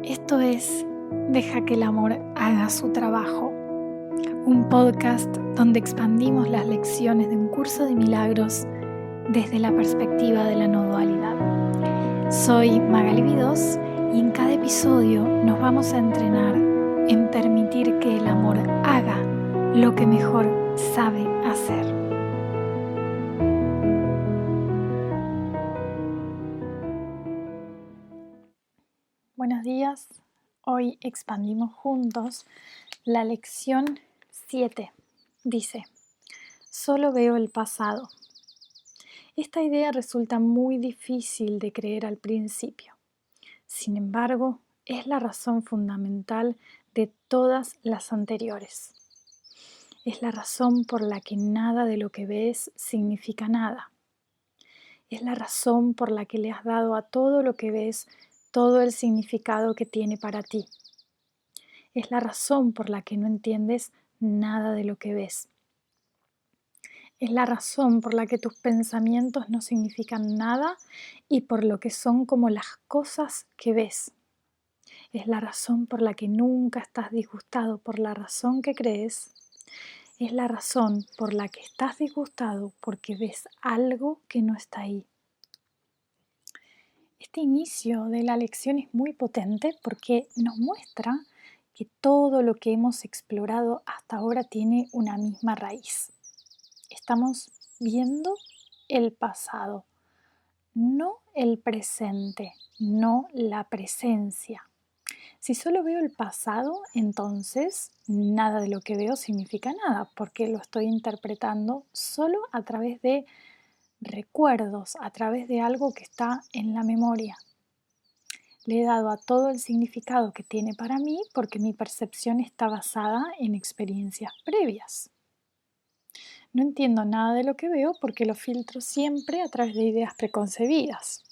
Esto es Deja que el amor haga su trabajo, un podcast donde expandimos las lecciones de un curso de milagros desde la perspectiva de la no dualidad. Soy Magali Vidós y en cada episodio nos vamos a entrenar en permitir que el amor haga lo que mejor sabe hacer. Buenos días, hoy expandimos juntos la lección 7. Dice, solo veo el pasado. Esta idea resulta muy difícil de creer al principio. Sin embargo, es la razón fundamental de todas las anteriores. Es la razón por la que nada de lo que ves significa nada. Es la razón por la que le has dado a todo lo que ves todo el significado que tiene para ti. Es la razón por la que no entiendes nada de lo que ves. Es la razón por la que tus pensamientos no significan nada y por lo que son como las cosas que ves. Es la razón por la que nunca estás disgustado por la razón que crees. Es la razón por la que estás disgustado porque ves algo que no está ahí. Este inicio de la lección es muy potente porque nos muestra que todo lo que hemos explorado hasta ahora tiene una misma raíz. Estamos viendo el pasado, no el presente, no la presencia. Si solo veo el pasado, entonces nada de lo que veo significa nada, porque lo estoy interpretando solo a través de recuerdos, a través de algo que está en la memoria. Le he dado a todo el significado que tiene para mí porque mi percepción está basada en experiencias previas. No entiendo nada de lo que veo porque lo filtro siempre a través de ideas preconcebidas.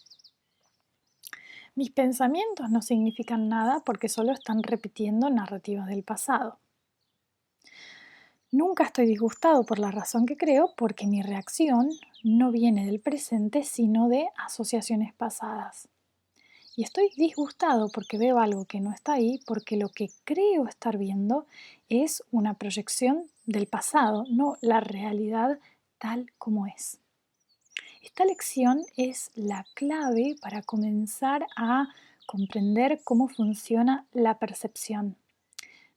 Mis pensamientos no significan nada porque solo están repitiendo narrativas del pasado. Nunca estoy disgustado por la razón que creo porque mi reacción no viene del presente sino de asociaciones pasadas. Y estoy disgustado porque veo algo que no está ahí porque lo que creo estar viendo es una proyección del pasado, no la realidad tal como es. Esta lección es la clave para comenzar a comprender cómo funciona la percepción.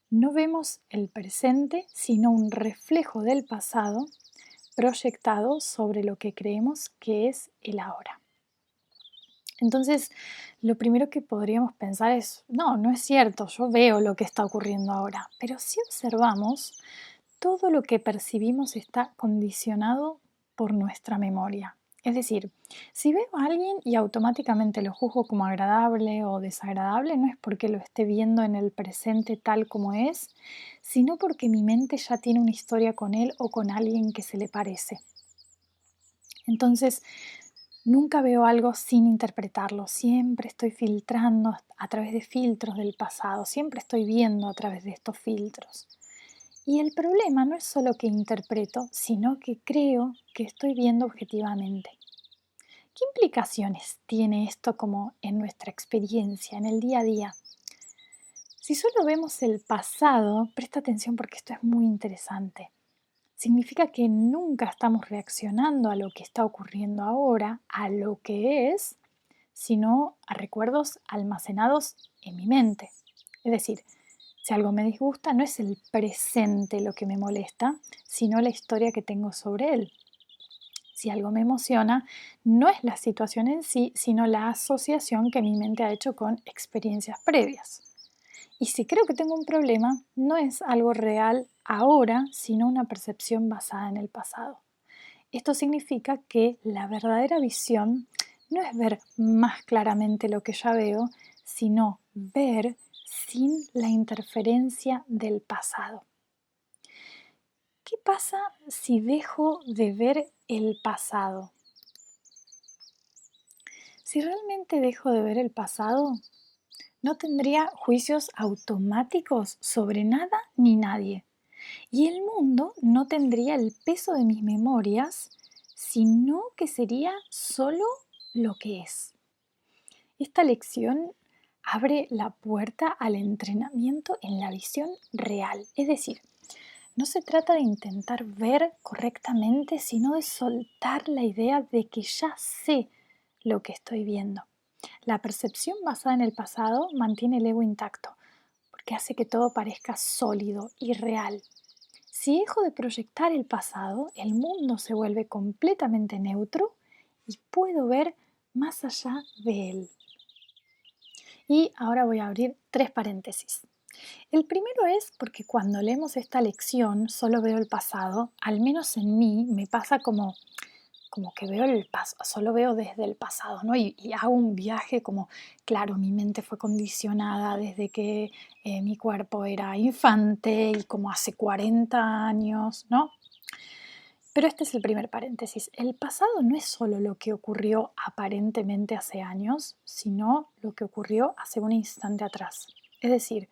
No vemos el presente, sino un reflejo del pasado proyectado sobre lo que creemos que es el ahora. Entonces, lo primero que podríamos pensar es, no es cierto, yo veo lo que está ocurriendo ahora, pero si observamos, todo lo que percibimos está condicionado por nuestra memoria. Es decir, si veo a alguien y automáticamente lo juzgo como agradable o desagradable, no es porque lo esté viendo en el presente tal como es, sino porque mi mente ya tiene una historia con él o con alguien que se le parece. Entonces, nunca veo algo sin interpretarlo, siempre estoy filtrando a través de filtros del pasado, siempre estoy viendo a través de estos filtros. Y el problema no es solo que interpreto, sino que creo que estoy viendo objetivamente. ¿Qué implicaciones tiene esto como en nuestra experiencia, en el día a día? Si solo vemos el pasado, presta atención porque esto es muy interesante. Significa que nunca estamos reaccionando a lo que está ocurriendo ahora, a lo que es, sino a recuerdos almacenados en mi mente. Es decir, si algo me disgusta, no es el presente lo que me molesta, sino la historia que tengo sobre él. Si algo me emociona, no es la situación en sí, sino la asociación que mi mente ha hecho con experiencias previas. Y si creo que tengo un problema, no es algo real ahora, sino una percepción basada en el pasado. Esto significa que la verdadera visión no es ver más claramente lo que ya veo, sino ver sin la interferencia del pasado. ¿Qué pasa si dejo de ver el pasado? Si realmente dejo de ver el pasado, no tendría juicios automáticos sobre nada ni nadie. Y el mundo no tendría el peso de mis memorias, sino que sería solo lo que es. Esta lección abre la puerta al entrenamiento en la visión real. Es decir, no se trata de intentar ver correctamente, sino de soltar la idea de que ya sé lo que estoy viendo. La percepción basada en el pasado mantiene el ego intacto, porque hace que todo parezca sólido y real. Si dejo de proyectar el pasado, el mundo se vuelve completamente neutro y puedo ver más allá de él. Y ahora voy a abrir 3 paréntesis. El primero es porque cuando leemos esta lección solo veo el pasado, al menos en mí me pasa como que veo el pasado, solo veo desde el pasado, ¿no? Y hago un viaje como, claro, mi mente fue condicionada desde que mi cuerpo era infante y como hace 40 años, ¿no? Pero este es el primer paréntesis. El pasado no es solo lo que ocurrió aparentemente hace años, sino lo que ocurrió hace un instante atrás. Es decir,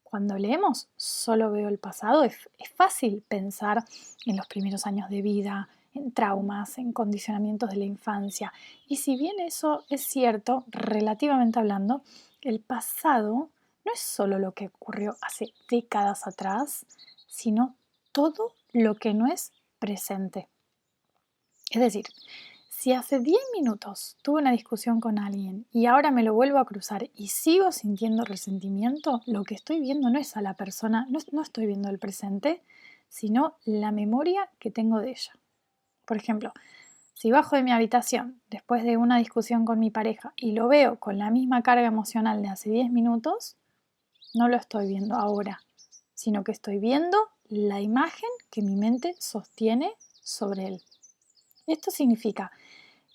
cuando leemos solo veo el pasado, es fácil pensar en los primeros años de vida, en traumas, en condicionamientos de la infancia. Y si bien eso es cierto, relativamente hablando, el pasado no es solo lo que ocurrió hace décadas atrás, sino todo lo que no es presente. Es decir, si hace 10 minutos tuve una discusión con alguien y ahora me lo vuelvo a cruzar y sigo sintiendo resentimiento, lo que estoy viendo no es a la persona, no estoy viendo el presente, sino la memoria que tengo de ella. Por ejemplo, si bajo de mi habitación después de una discusión con mi pareja y lo veo con la misma carga emocional de hace 10 minutos, no lo estoy viendo ahora, sino que estoy viendo la imagen que mi mente sostiene sobre él. Esto significa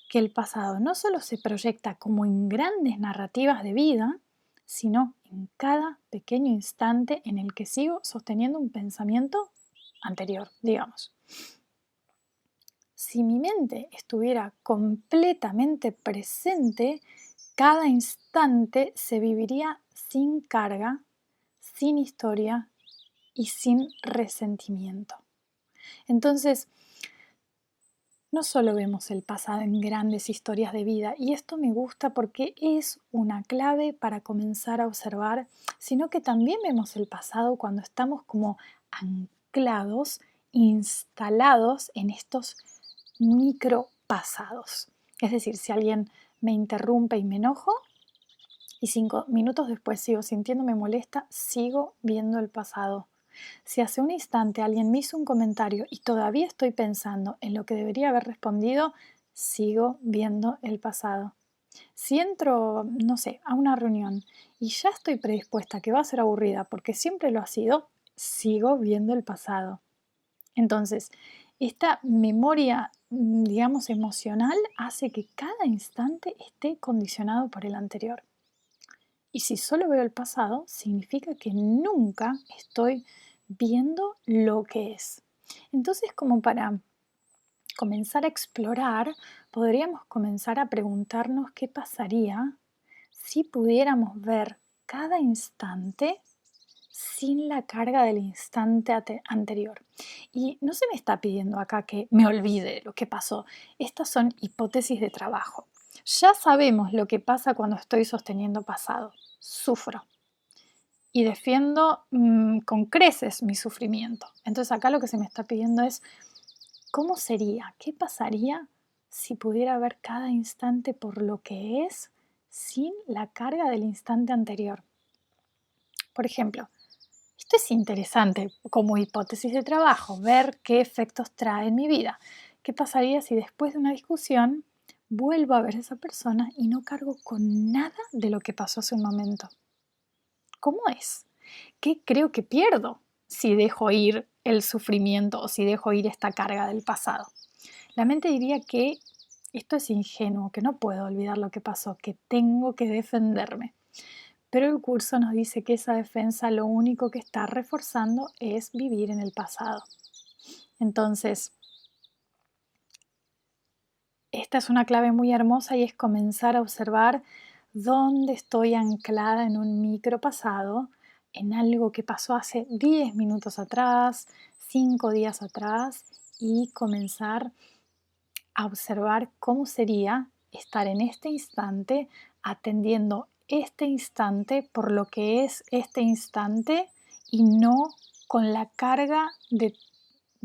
que el pasado no solo se proyecta como en grandes narrativas de vida, sino en cada pequeño instante en el que sigo sosteniendo un pensamiento anterior, digamos. Si mi mente estuviera completamente presente, cada instante se viviría sin carga, sin historia y sin resentimiento. Entonces, no solo vemos el pasado en grandes historias de vida, y esto me gusta porque es una clave para comenzar a observar, sino que también vemos el pasado cuando estamos como anclados, instalados en estos micropasados. Es decir, si alguien me interrumpe y me enojo, y 5 minutos después sigo sintiéndome molesta, sigo viendo el pasado. Si hace un instante alguien me hizo un comentario y todavía estoy pensando en lo que debería haber respondido, sigo viendo el pasado. Si entro, no sé, a una reunión y ya estoy predispuesta a que va a ser aburrida porque siempre lo ha sido, sigo viendo el pasado. Entonces, esta memoria, digamos, emocional hace que cada instante esté condicionado por el anterior. Y si solo veo el pasado, significa que nunca estoy viendo lo que es. Entonces, como para comenzar a explorar, podríamos comenzar a preguntarnos qué pasaría si pudiéramos ver cada instante sin la carga del instante anterior. Y no se me está pidiendo acá que me olvide lo que pasó. Estas son hipótesis de trabajo. Ya sabemos lo que pasa cuando estoy sosteniendo pasado. Sufro y defiendo con creces mi sufrimiento. Entonces acá lo que se me está pidiendo es ¿cómo sería? ¿Qué pasaría si pudiera ver cada instante por lo que es sin la carga del instante anterior? Por ejemplo, esto es interesante como hipótesis de trabajo, ver qué efectos trae en mi vida. ¿Qué pasaría si después de una discusión vuelvo a ver a esa persona y no cargo con nada de lo que pasó hace un momento? ¿Cómo es? ¿Qué creo que pierdo si dejo ir el sufrimiento o si dejo ir esta carga del pasado? La mente diría que esto es ingenuo, que no puedo olvidar lo que pasó, que tengo que defenderme. Pero el curso nos dice que esa defensa lo único que está reforzando es vivir en el pasado. Entonces, esta es una clave muy hermosa y es comenzar a observar dónde estoy anclada en un micropasado, en algo que pasó hace 10 minutos atrás, 5 días atrás, y comenzar a observar cómo sería estar en este instante atendiendo este instante por lo que es este instante y no con la carga de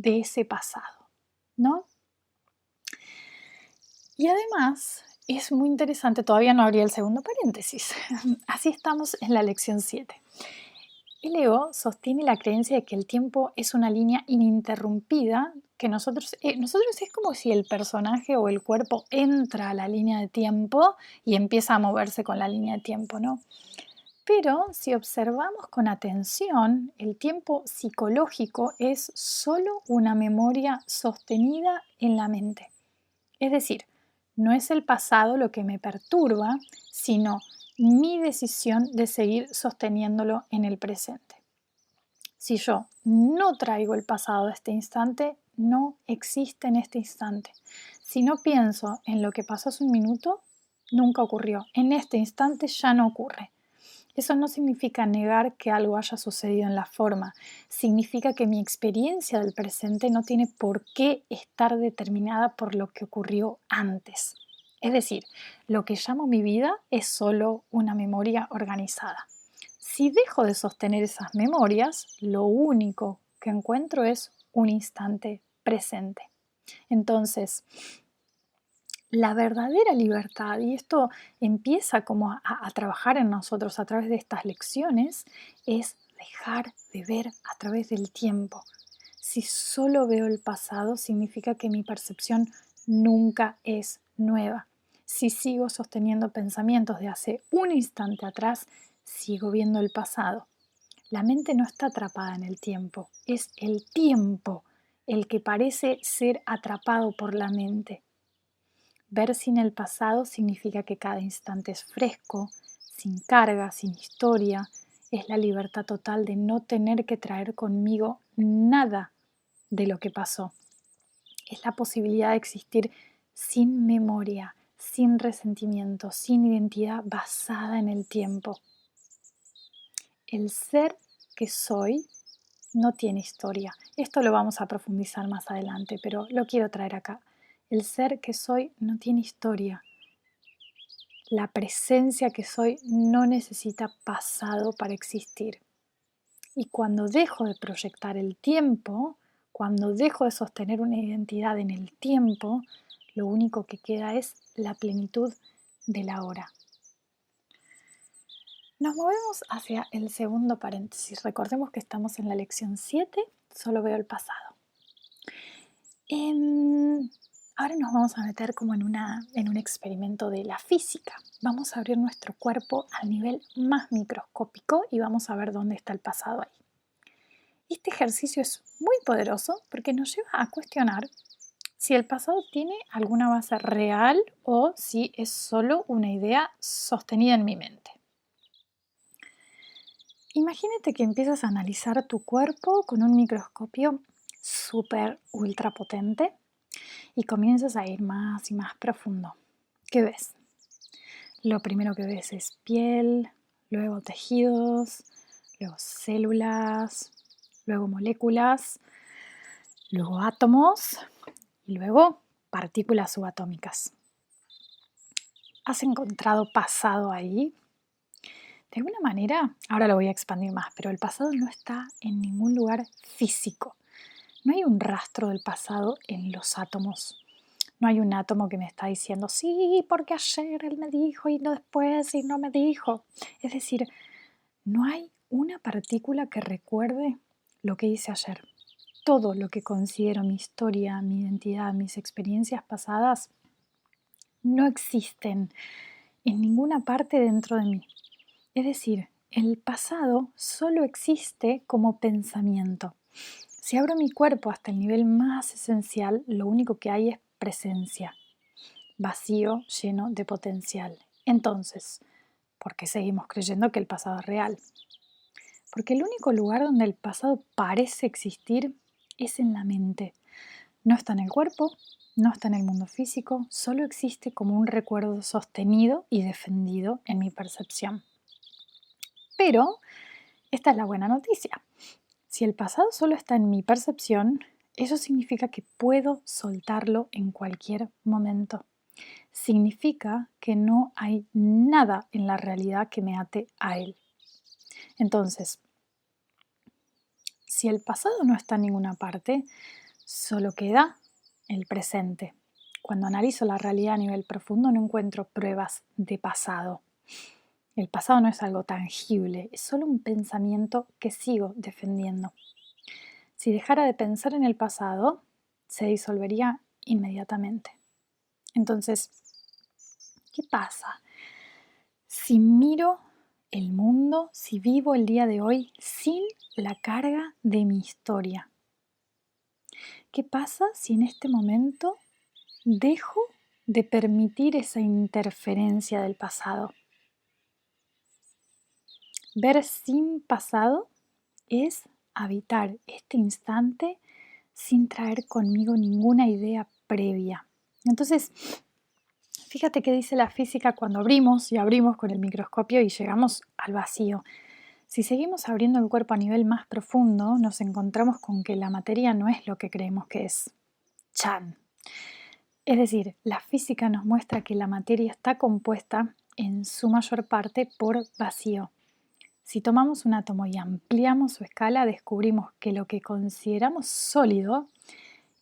ese pasado, ¿no? Y además es muy interesante, todavía no abrí el segundo paréntesis, así estamos en la lección 7. El ego sostiene la creencia de que el tiempo es una línea ininterrumpida, que nosotros es como si el personaje o el cuerpo entra a la línea de tiempo y empieza a moverse con la línea de tiempo, ¿no? Pero si observamos con atención, el tiempo psicológico es solo una memoria sostenida en la mente. Es decir, no es el pasado lo que me perturba, sino mi decisión de seguir sosteniéndolo en el presente. Si yo no traigo el pasado de este instante, no existe en este instante. Si no pienso en lo que pasó hace un minuto, nunca ocurrió. En este instante ya no ocurre. Eso no significa negar que algo haya sucedido en la forma, significa que mi experiencia del presente no tiene por qué estar determinada por lo que ocurrió antes. Es decir, lo que llamo mi vida es solo una memoria organizada. Si dejo de sostener esas memorias, lo único que encuentro es un instante presente. Entonces, la verdadera libertad, y esto empieza como a trabajar en nosotros a través de estas lecciones, es dejar de ver a través del tiempo. Si solo veo el pasado, significa que mi percepción nunca es nueva. Si sigo sosteniendo pensamientos de hace un instante atrás, sigo viendo el pasado. La mente no está atrapada en el tiempo, es el tiempo el que parece ser atrapado por la mente. Ver sin el pasado significa que cada instante es fresco, sin carga, sin historia. Es la libertad total de no tener que traer conmigo nada de lo que pasó. Es la posibilidad de existir sin memoria, sin resentimiento, sin identidad basada en el tiempo. El ser que soy no tiene historia. Esto lo vamos a profundizar más adelante, pero lo quiero traer acá. El ser que soy no tiene historia. La presencia que soy no necesita pasado para existir. Y cuando dejo de proyectar el tiempo, cuando dejo de sostener una identidad en el tiempo, lo único que queda es la plenitud del ahora. Nos movemos hacia el segundo paréntesis. Recordemos que estamos en la lección 7, solo veo el pasado. Ahora nos vamos a meter como en un experimento de la física. Vamos a abrir nuestro cuerpo al nivel más microscópico y vamos a ver dónde está el pasado ahí. Este ejercicio es muy poderoso porque nos lleva a cuestionar si el pasado tiene alguna base real o si es solo una idea sostenida en mi mente. Imagínate que empiezas a analizar tu cuerpo con un microscopio súper ultra potente y comienzas a ir más y más profundo. ¿Qué ves? Lo primero que ves es piel, luego tejidos, luego células, luego moléculas, luego átomos y luego partículas subatómicas. ¿Has encontrado pasado ahí? De alguna manera, ahora lo voy a expandir más, pero el pasado no está en ningún lugar físico. No hay un rastro del pasado en los átomos. No hay un átomo que me está diciendo, sí, porque ayer él me dijo y no después y no me dijo. Es decir, no hay una partícula que recuerde lo que hice ayer. Todo lo que considero mi historia, mi identidad, mis experiencias pasadas, no existen en ninguna parte dentro de mí. Es decir, el pasado solo existe como pensamiento. Si abro mi cuerpo hasta el nivel más esencial, lo único que hay es presencia, vacío lleno de potencial. Entonces, ¿por qué seguimos creyendo que el pasado es real? Porque el único lugar donde el pasado parece existir es en la mente. No está en el cuerpo, no está en el mundo físico, solo existe como un recuerdo sostenido y defendido en mi percepción. Pero esta es la buena noticia. Si el pasado solo está en mi percepción, eso significa que puedo soltarlo en cualquier momento. significa que no hay nada en la realidad que me ate a él. Entonces, si el pasado no está en ninguna parte, solo queda el presente. Cuando analizo la realidad a nivel profundo no encuentro pruebas de pasado. El pasado no es algo tangible, es solo un pensamiento que sigo defendiendo. Si dejara de pensar en el pasado, se disolvería inmediatamente. Entonces, ¿qué pasa si miro el mundo, si vivo el día de hoy sin la carga de mi historia? ¿Qué pasa si en este momento dejo de permitir esa interferencia del pasado? Ver sin pasado es habitar este instante sin traer conmigo ninguna idea previa. Entonces, fíjate qué dice la física cuando abrimos y abrimos con el microscopio y llegamos al vacío. Si seguimos abriendo el cuerpo a nivel más profundo, nos encontramos con que la materia no es lo que creemos que es. ¡Chan! Es decir, la física nos muestra que la materia está compuesta en su mayor parte por vacío. Si tomamos un átomo y ampliamos su escala, descubrimos que lo que consideramos sólido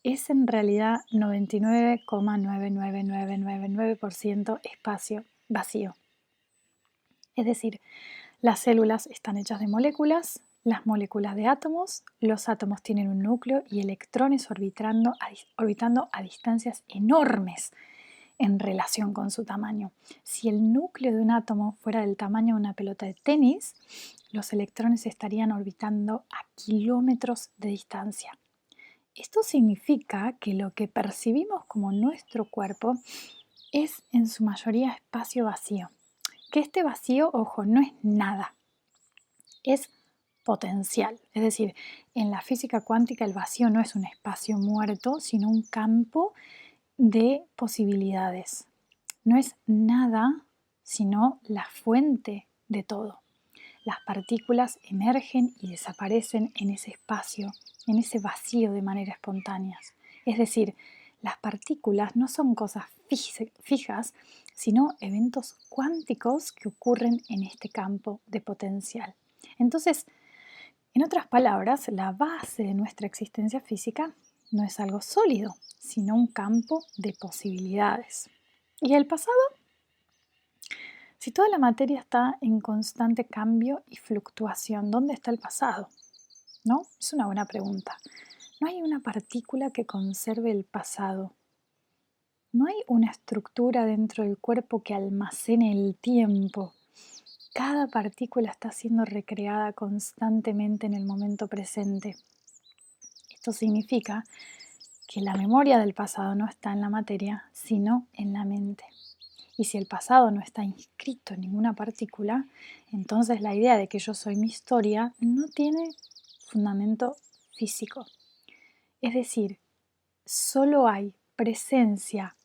es en realidad 99,99999% espacio vacío. Es decir, las células están hechas de moléculas, las moléculas de átomos, los átomos tienen un núcleo y electrones orbitando a distancias enormes en relación con su tamaño. Si el núcleo de un átomo fuera del tamaño de una pelota de tenis, los electrones estarían orbitando a kilómetros de distancia. Esto significa que lo que percibimos como nuestro cuerpo es en su mayoría espacio vacío. Que este vacío, ojo, no es nada, es potencial. Es decir, en la física cuántica el vacío no es un espacio muerto, sino un campo de posibilidades. No es nada, sino la fuente de todo. Las partículas emergen y desaparecen en ese espacio, en ese vacío de manera espontánea. Es decir, las partículas no son cosas fijas, sino eventos cuánticos que ocurren en este campo de potencial. Entonces, en otras palabras, la base de nuestra existencia física no es algo sólido, sino un campo de posibilidades. ¿Y el pasado? Si toda la materia está en constante cambio y fluctuación, ¿dónde está el pasado? ¿No? Es una buena pregunta. No hay una partícula que conserve el pasado. No hay una estructura dentro del cuerpo que almacene el tiempo. Cada partícula está siendo recreada constantemente en el momento presente. Esto significa que la memoria del pasado no está en la materia, sino en la mente. Y si el pasado no está inscrito en ninguna partícula, entonces la idea de que yo soy mi historia no tiene fundamento físico. Es decir, solo hay presencia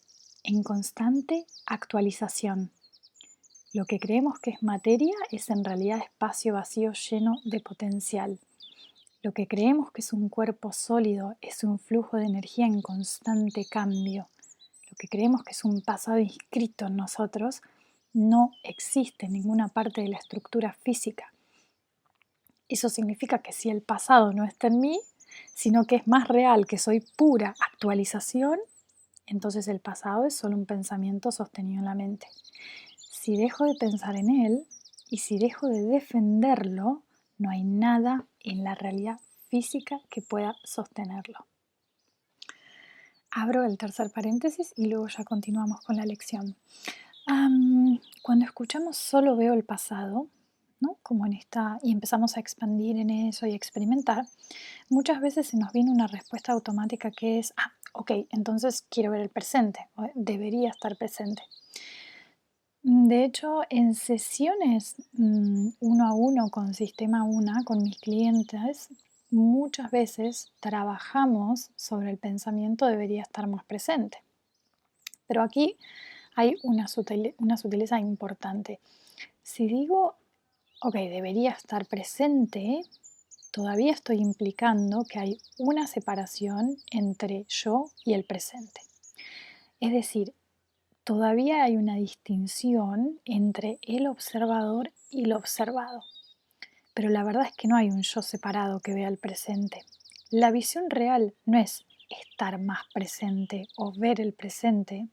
en constante actualización. Lo que creemos que es materia es en realidad espacio vacío lleno de potencial. Lo que creemos que es un cuerpo sólido es un flujo de energía en constante cambio. Lo que creemos que es un pasado inscrito en nosotros no existe en ninguna parte de la estructura física. Eso significa que si el pasado no está en mí, sino que es más real, que soy pura actualización, entonces el pasado es solo un pensamiento sostenido en la mente. Si dejo de pensar en él y si dejo de defenderlo, no hay nada en la realidad física que pueda sostenerlo. Abro el tercer paréntesis y luego ya continuamos con la lección. Cuando escuchamos solo veo el pasado, ¿no? Como y empezamos a expandir en eso y experimentar, muchas veces se nos viene una respuesta automática que es, ok, entonces quiero ver el presente, o debería estar presente. De hecho, en sesiones uno a uno con Sistema UNA, con mis clientes, muchas veces trabajamos sobre el pensamiento debería estar más presente. Pero aquí hay una sutileza importante. Si digo, ok, debería estar presente, todavía estoy implicando que hay una separación entre yo y el presente. Es decir, todavía hay una distinción entre el observador y lo observado. Pero la verdad es que no hay un yo separado que vea el presente. La visión real no es estar más presente o ver el presente,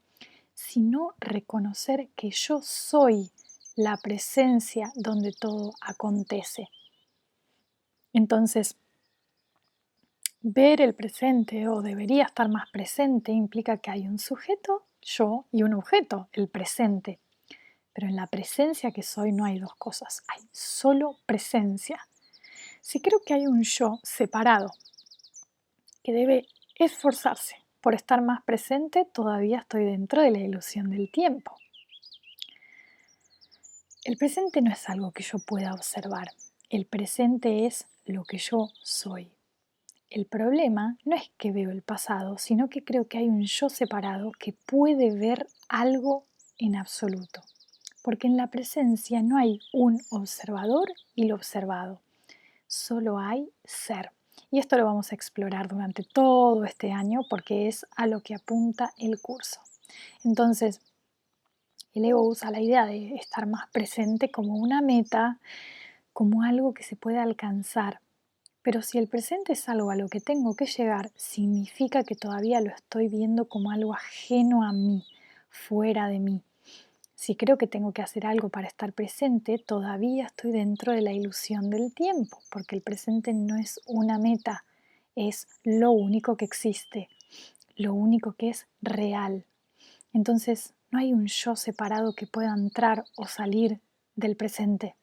sino reconocer que yo soy la presencia donde todo acontece. Entonces, ver el presente o debería estar más presente implica que hay un sujeto, yo, y un objeto, el presente. Pero en la presencia que soy no hay dos cosas, hay solo presencia. Si creo que hay un yo separado que debe esforzarse por estar más presente, todavía estoy dentro de la ilusión del tiempo. El presente no es algo que yo pueda observar, el presente es lo que yo soy. El problema no es que veo el pasado, sino que creo que hay un yo separado que puede ver algo en absoluto. Porque en la presencia no hay un observador y lo observado, solo hay ser. Y esto lo vamos a explorar durante todo este año porque es a lo que apunta el curso. Entonces, el ego usa la idea de estar más presente como una meta, como algo que se puede alcanzar. Pero si el presente es algo a lo que tengo que llegar, significa que todavía lo estoy viendo como algo ajeno a mí, fuera de mí. Si creo que tengo que hacer algo para estar presente, todavía estoy dentro de la ilusión del tiempo, porque el presente no es una meta, es lo único que existe, lo único que es real. Entonces, no hay un yo separado que pueda entrar o salir del presente.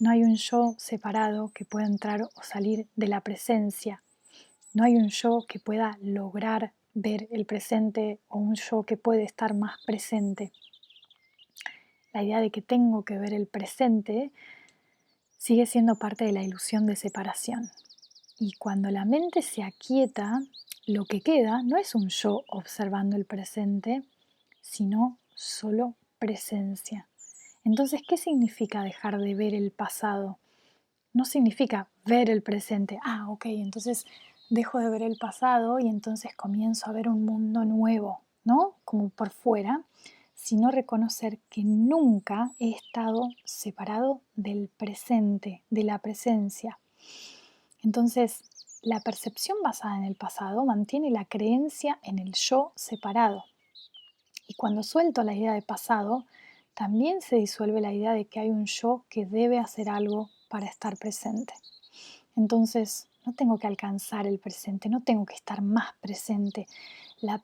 No hay un yo separado que pueda entrar o salir de la presencia. No hay un yo que pueda lograr ver el presente o un yo que puede estar más presente. La idea de que tengo que ver el presente sigue siendo parte de la ilusión de separación. Y cuando la mente se aquieta, lo que queda no es un yo observando el presente, sino solo presencia. Entonces, ¿qué significa dejar de ver el pasado? No significa ver el presente. Ah, ok, entonces dejo de ver el pasado y entonces comienzo a ver un mundo nuevo, ¿no? Como por fuera, sino reconocer que nunca he estado separado del presente, de la presencia. Entonces, la percepción basada en el pasado mantiene la creencia en el yo separado. Y cuando suelto la idea de pasado, también se disuelve la idea de que hay un yo que debe hacer algo para estar presente. Entonces, no tengo que alcanzar el presente, no tengo que estar más presente. La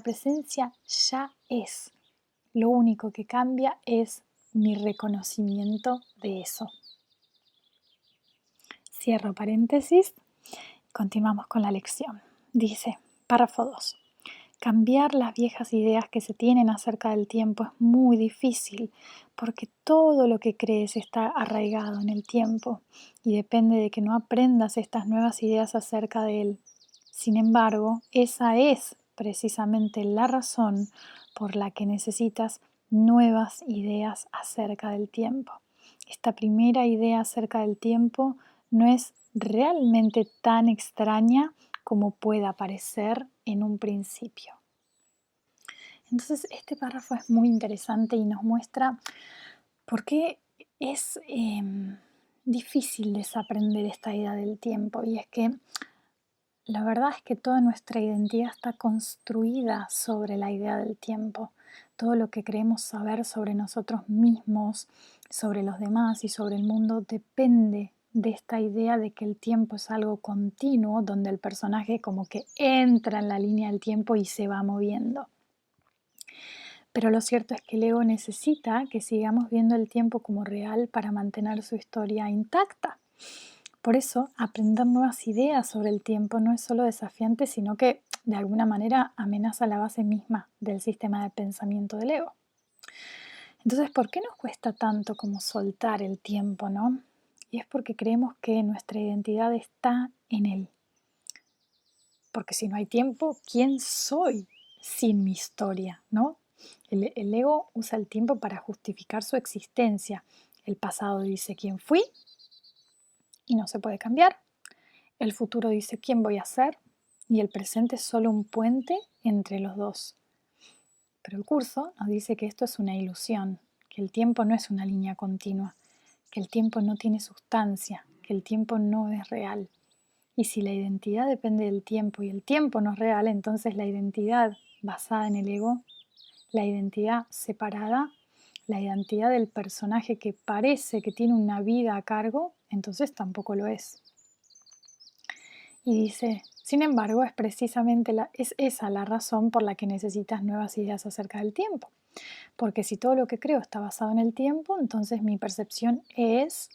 presencia ya es. Lo único que cambia es mi reconocimiento de eso. Cierro paréntesis. Continuamos con la lección. Dice, párrafo 2. Cambiar las viejas ideas que se tienen acerca del tiempo es muy difícil porque todo lo que crees está arraigado en el tiempo y depende de que no aprendas estas nuevas ideas acerca de él. Sin embargo, esa es precisamente la razón por la que necesitas nuevas ideas acerca del tiempo. Esta primera idea acerca del tiempo no es realmente tan extraña como pueda parecer en un principio. Entonces, este párrafo es muy interesante y nos muestra por qué es difícil desaprender esta idea del tiempo. Y es que la verdad es que toda nuestra identidad está construida sobre la idea del tiempo. Todo lo que creemos saber sobre nosotros mismos, sobre los demás y sobre el mundo depende de esta idea de que el tiempo es algo continuo, donde el personaje como que entra en la línea del tiempo y se va moviendo. Pero lo cierto es que el ego necesita que sigamos viendo el tiempo como real para mantener su historia intacta. Por eso, aprender nuevas ideas sobre el tiempo no es solo desafiante, sino que de alguna manera amenaza la base misma del sistema de pensamiento del ego. Entonces, ¿por qué nos cuesta tanto como soltar el tiempo, no? Y es porque creemos que nuestra identidad está en él. Porque si no hay tiempo, ¿quién soy sin mi historia, no? El ego usa el tiempo para justificar su existencia. El pasado dice quién fui y no se puede cambiar. El futuro dice quién voy a ser y el presente es solo un puente entre los dos. Pero el curso nos dice que esto es una ilusión, que el tiempo no es una línea continua, que el tiempo no tiene sustancia, que el tiempo no es real. Y si la identidad depende del tiempo y el tiempo no es real, entonces la identidad basada en el ego, la identidad separada, la identidad del personaje que parece que tiene una vida a cargo, entonces tampoco lo es. Y dice, sin embargo, es esa la razón por la que necesitas nuevas ideas acerca del tiempo. Porque si todo lo que creo está basado en el tiempo, entonces mi percepción es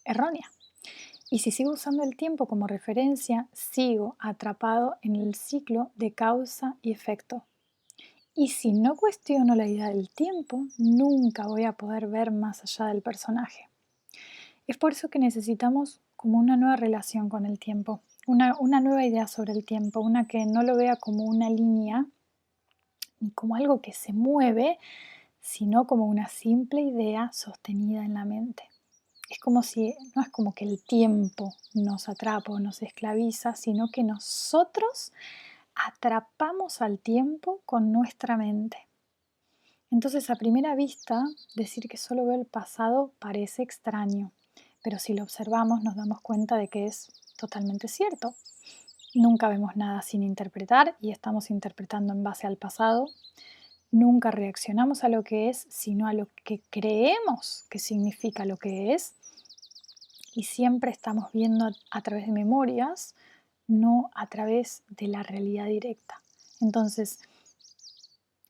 errónea. Y si sigo usando el tiempo como referencia, sigo atrapado en el ciclo de causa y efecto. Y si no cuestiono la idea del tiempo, nunca voy a poder ver más allá del personaje. Es por eso que necesitamos como una nueva relación con el tiempo, una nueva idea sobre el tiempo, una que no lo vea como una línea ni como algo que se mueve, sino como una simple idea sostenida en la mente. Es como si, no es como que el tiempo nos atrapa o nos esclaviza, sino que nosotros atrapamos al tiempo con nuestra mente. Entonces, a primera vista, decir que solo veo el pasado parece extraño, pero si lo observamos nos damos cuenta de que es totalmente cierto. Nunca vemos nada sin interpretar y estamos interpretando en base al pasado. Nunca reaccionamos a lo que es, sino a lo que creemos que significa lo que es. Y siempre estamos viendo a través de memorias, no a través de la realidad directa. Entonces,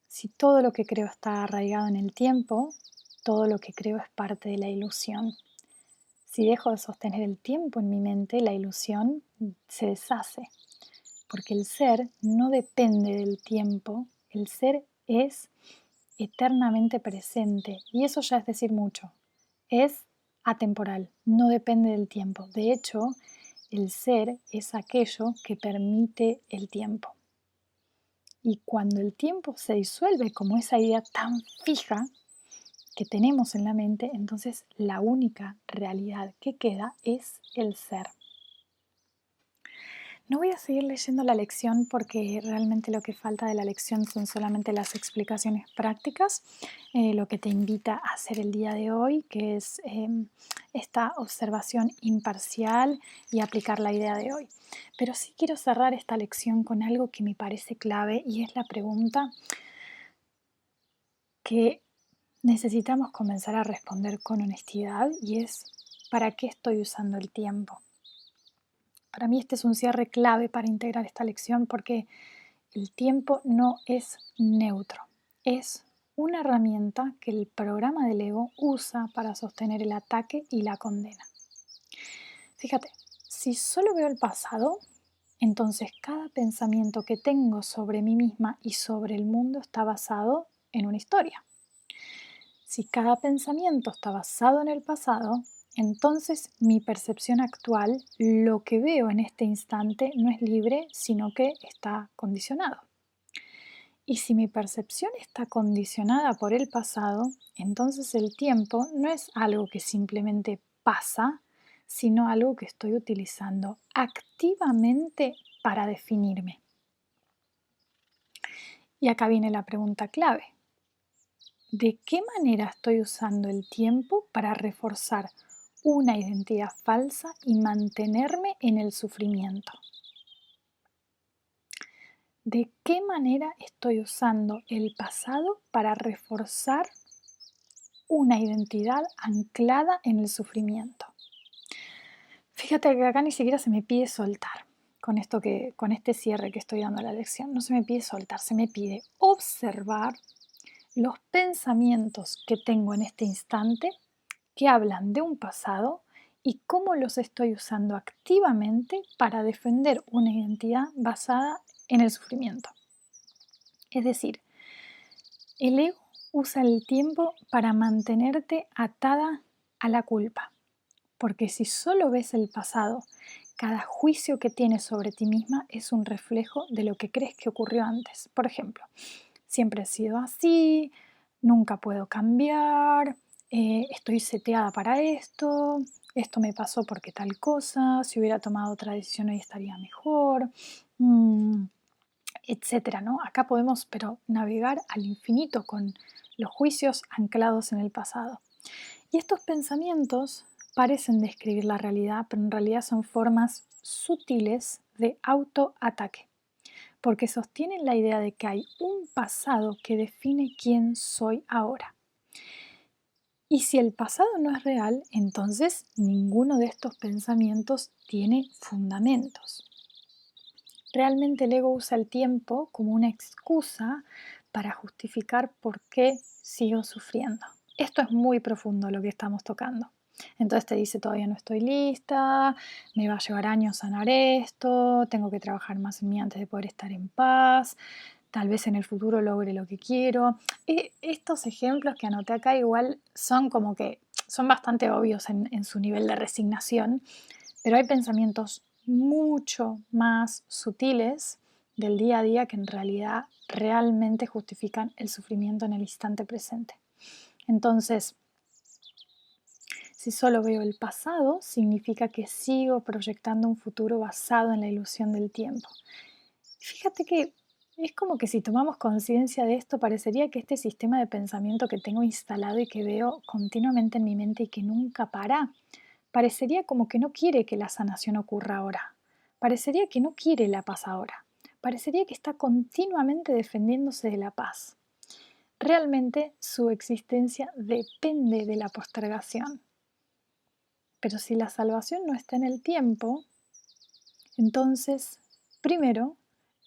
si todo lo que creo está arraigado en el tiempo, todo lo que creo es parte de la ilusión. Si dejo de sostener el tiempo en mi mente, la ilusión se deshace, porque el ser no depende del tiempo, el ser es eternamente presente y eso ya es decir mucho. Es atemporal, no depende del tiempo. De hecho, el ser es aquello que permite el tiempo. Y cuando el tiempo se disuelve como esa idea tan fija que tenemos en la mente, entonces la única realidad que queda es el ser. No voy a seguir leyendo la lección porque realmente lo que falta de la lección son solamente las explicaciones prácticas, lo que te invita a hacer el día de hoy, que es esta observación imparcial y aplicar la idea de hoy. Pero sí quiero cerrar esta lección con algo que me parece clave y es la pregunta que necesitamos comenzar a responder con honestidad y es ¿para qué estoy usando el tiempo? Para mí este es un cierre clave para integrar esta lección porque el tiempo no es neutro, es una herramienta que el programa del ego usa para sostener el ataque y la condena. Fíjate, si solo veo el pasado, entonces cada pensamiento que tengo sobre mí misma y sobre el mundo está basado en una historia. Si cada pensamiento está basado en el pasado, entonces mi percepción actual, lo que veo en este instante, no es libre, sino que está condicionado. Y si mi percepción está condicionada por el pasado, entonces el tiempo no es algo que simplemente pasa, sino algo que estoy utilizando activamente para definirme. Y acá viene la pregunta clave. ¿De qué manera estoy usando el tiempo para reforzar una identidad falsa y mantenerme en el sufrimiento? ¿De qué manera estoy usando el pasado para reforzar una identidad anclada en el sufrimiento? Fíjate que acá ni siquiera se me pide soltar con este cierre que estoy dando a la lección. No se me pide soltar, se me pide observar los pensamientos que tengo en este instante que hablan de un pasado y cómo los estoy usando activamente para defender una identidad basada en el sufrimiento. Es decir, el ego usa el tiempo para mantenerte atada a la culpa, porque si solo ves el pasado, cada juicio que tienes sobre ti misma es un reflejo de lo que crees que ocurrió antes. Por ejemplo, siempre he sido así, nunca puedo cambiar, estoy seteada para esto me pasó porque tal cosa, si hubiera tomado otra decisión hoy estaría mejor, etcétera, ¿no? Acá podemos, pero navegar al infinito con los juicios anclados en el pasado. Y estos pensamientos parecen describir la realidad, pero en realidad son formas sutiles de autoataque, porque sostienen la idea de que hay un pasado que define quién soy ahora. Y si el pasado no es real, entonces ninguno de estos pensamientos tiene fundamentos. Realmente el ego usa el tiempo como una excusa para justificar por qué sigo sufriendo. Esto es muy profundo lo que estamos tocando. Entonces te dice, todavía no estoy lista, me va a llevar años sanar esto, tengo que trabajar más en mí antes de poder estar en paz, tal vez en el futuro logre lo que quiero. Estos ejemplos que anoté acá igual son como que son bastante obvios en su nivel de resignación, pero hay pensamientos mucho más sutiles del día a día que en realidad realmente justifican el sufrimiento en el instante presente. Entonces, si solo veo el pasado, significa que sigo proyectando un futuro basado en la ilusión del tiempo. Fíjate que es como que si tomamos conciencia de esto, parecería que este sistema de pensamiento que tengo instalado y que veo continuamente en mi mente y que nunca para, parecería como que no quiere que la sanación ocurra ahora. Parecería que no quiere la paz ahora. Parecería que está continuamente defendiéndose de la paz. Realmente su existencia depende de la postergación. Pero si la salvación no está en el tiempo, entonces, primero,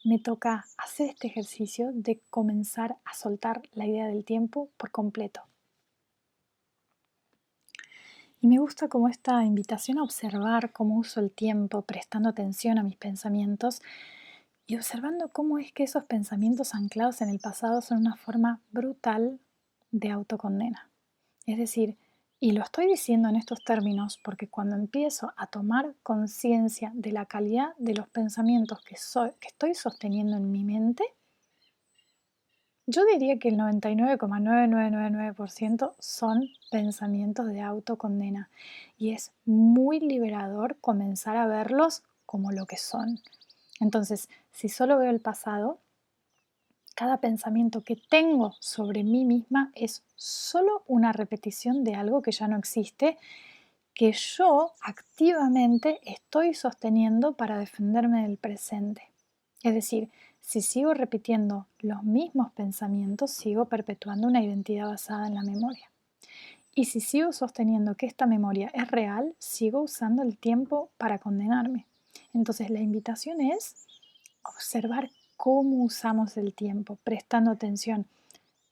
me toca hacer este ejercicio de comenzar a soltar la idea del tiempo por completo. Y me gusta como esta invitación a observar cómo uso el tiempo, prestando atención a mis pensamientos y observando cómo es que esos pensamientos anclados en el pasado son una forma brutal de autocondena. Es decir, y lo estoy diciendo en estos términos porque cuando empiezo a tomar conciencia de la calidad de los pensamientos que estoy sosteniendo en mi mente, yo diría que el 99,9999% son pensamientos de autocondena y es muy liberador comenzar a verlos como lo que son. Entonces, si solo veo el pasado, cada pensamiento que tengo sobre mí misma es solo una repetición de algo que ya no existe, que yo activamente estoy sosteniendo para defenderme del presente. Es decir, si sigo repitiendo los mismos pensamientos, sigo perpetuando una identidad basada en la memoria. Y si sigo sosteniendo que esta memoria es real, sigo usando el tiempo para condenarme. Entonces la invitación es observar cómo usamos el tiempo, prestando atención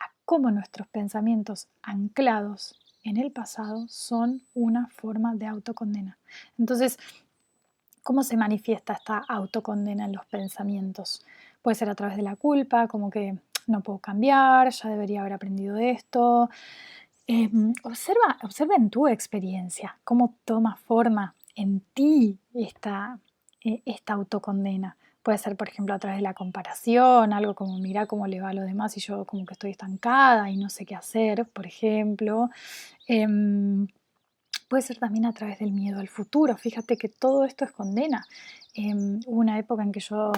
a cómo nuestros pensamientos anclados en el pasado son una forma de autocondena. Entonces, ¿cómo se manifiesta esta autocondena en los pensamientos? Puede ser a través de la culpa, como que no puedo cambiar, ya debería haber aprendido de esto. Observa en tu experiencia cómo toma forma en ti esta autocondena. Puede ser, por ejemplo, a través de la comparación, algo como mira cómo le va a los demás y yo como que estoy estancada y no sé qué hacer, por ejemplo. Puede ser también a través del miedo al futuro. Fíjate que todo esto es condena. Hubo una época en que yo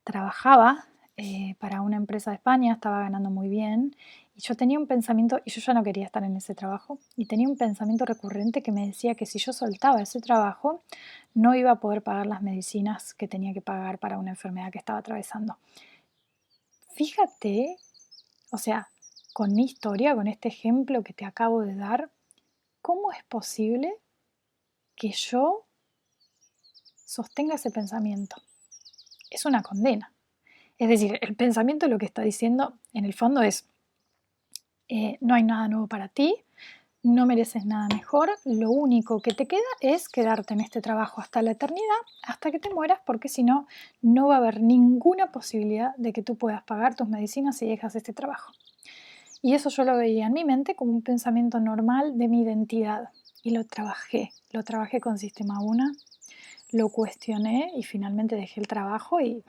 trabajaba para una empresa de España, estaba ganando muy bien y yo tenía un pensamiento, y yo ya no quería estar en ese trabajo, y tenía un pensamiento recurrente que me decía que si yo soltaba ese trabajo no iba a poder pagar las medicinas que tenía que pagar para una enfermedad que estaba atravesando. Fíjate, o sea, con mi historia, con este ejemplo que te acabo de dar, ¿cómo es posible que yo sostenga ese pensamiento? Es una condena. Es decir, el pensamiento lo que está diciendo en el fondo es, no hay nada nuevo para ti, no mereces nada mejor, lo único que te queda es quedarte en este trabajo hasta la eternidad, hasta que te mueras, porque si no, no va a haber ninguna posibilidad de que tú puedas pagar tus medicinas si dejas este trabajo. Y eso yo lo veía en mi mente como un pensamiento normal de mi identidad. Y lo trabajé con Sistema UNA, lo cuestioné y finalmente dejé el trabajo y, o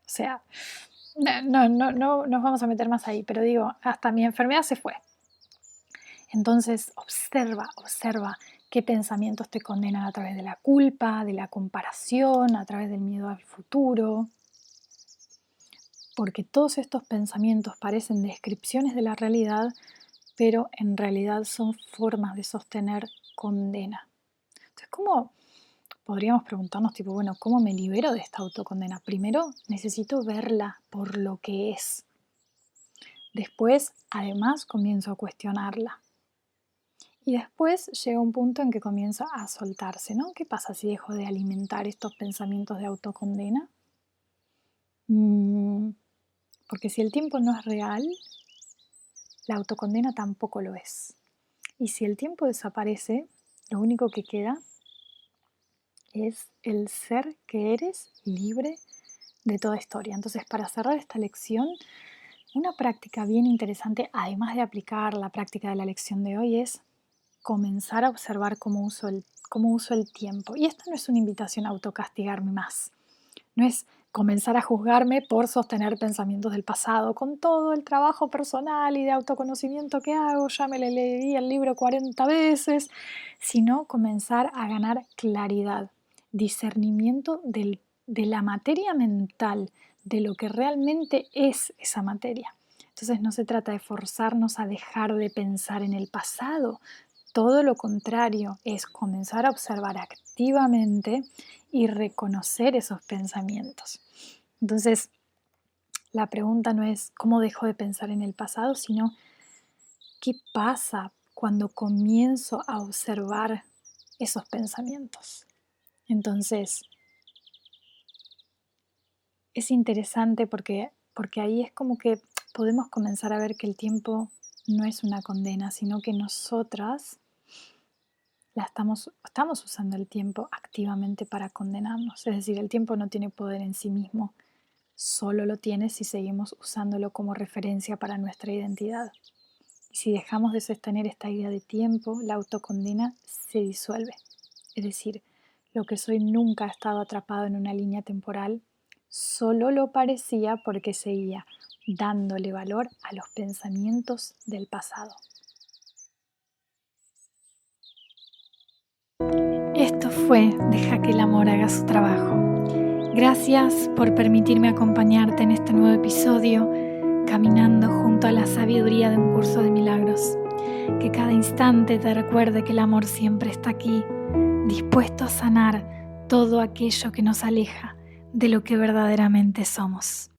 sea, no nos vamos a meter más ahí, pero digo, hasta mi enfermedad se fue. Entonces, observa qué pensamientos te condenan a través de la culpa, de la comparación, a través del miedo al futuro. porque todos estos pensamientos parecen descripciones de la realidad, pero en realidad son formas de sostener condena. Entonces, ¿cómo podríamos preguntarnos, tipo, bueno, ¿cómo me libero de esta autocondena? Primero, necesito verla por lo que es. Después, además, comienzo a cuestionarla. Y después llega un punto en que comienza a soltarse, ¿no? ¿Qué pasa si dejo de alimentar estos pensamientos de autocondena? Porque si el tiempo no es real, la autocondena tampoco lo es. Y si el tiempo desaparece, lo único que queda es el ser que eres libre de toda historia. Entonces, para cerrar esta lección, una práctica bien interesante, además de aplicar la práctica de la lección de hoy, es comenzar a observar cómo uso el tiempo. Y esto no es una invitación a autocastigarme más. No es comenzar a juzgarme por sostener pensamientos del pasado. Con todo el trabajo personal y de autoconocimiento que hago, ya me le leí el libro 40 veces, sino comenzar a ganar claridad, discernimiento de la materia mental, de lo que realmente es esa materia. Entonces no se trata de forzarnos a dejar de pensar en el pasado. Todo lo contrario, es comenzar a observar activamente y reconocer esos pensamientos. Entonces, la pregunta no es cómo dejo de pensar en el pasado, sino qué pasa cuando comienzo a observar esos pensamientos. Entonces, es interesante porque ahí es como que podemos comenzar a ver que el tiempo no es una condena, sino que nosotras estamos usando el tiempo activamente para condenarnos. Es decir, el tiempo no tiene poder en sí mismo, solo lo tiene si seguimos usándolo como referencia para nuestra identidad. Y si dejamos de sostener esta idea de tiempo, la autocondena se disuelve. Es decir, lo que soy nunca ha estado atrapado en una línea temporal, solo lo parecía porque seguía dándole valor a los pensamientos del pasado. Esto fue Deja que el amor haga su trabajo. Gracias por permitirme acompañarte en este nuevo episodio, caminando junto a la sabiduría de un curso de milagros. Que cada instante te recuerde que el amor siempre está aquí, dispuesto a sanar todo aquello que nos aleja de lo que verdaderamente somos.